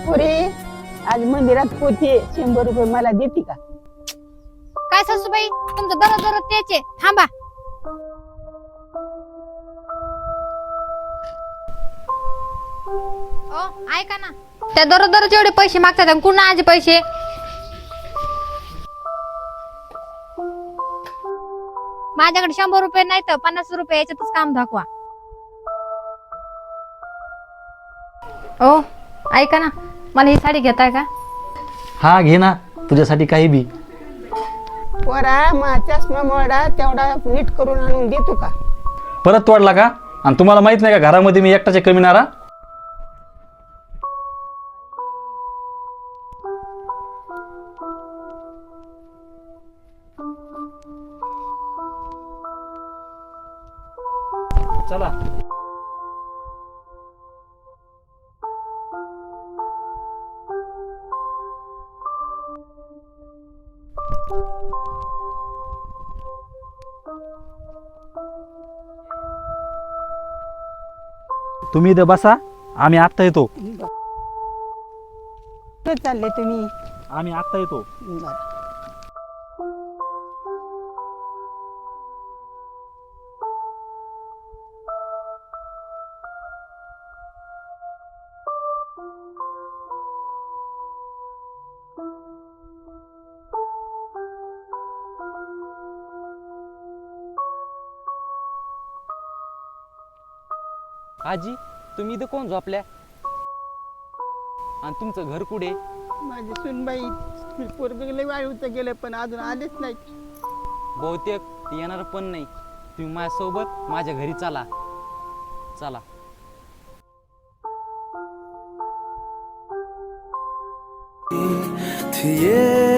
पुरी आज मंदिरात पोथी 100 रुपये मला देते का? काय सासूबाई तुमचं दररोज दररोज त्याचे थांबा. ओ ऐका ना, त्या दररोज दररोज एवढे पैसे मागतात आणि कुणा आजे पैसे? माझ्याकडे 100 रुपये नाही तर 50 रुपये याच्यातच काम दाखवा. ओ ऐका ना, मला ही साडी घेताय का? हा घे ना, तुझ्यासाठी काही बी. पोरा मा चष्मा मोडा तेवढा नीट करून आणून देतो का? परत तोडला का? आणि तुम्हाला माहित नाही का घरामध्ये मी एकटाचे कमी नारा? चला. तुम्ही इथं बसा, आम्ही आत्ता येतो. कुठं चालले तुम्ही? आम्ही आत्ता येतो. बरं. आजी तुम्ही इथं कोण झोपल्या आणि तुमचं घर कुठे? माझी सुनबाई पोरगले वाळूत गेले पण अजून आलेच नाही. बहुतेक ती येणार पण नाही. तुम्ही माझ्यासोबत माझ्या घरी चला. चला. थी ये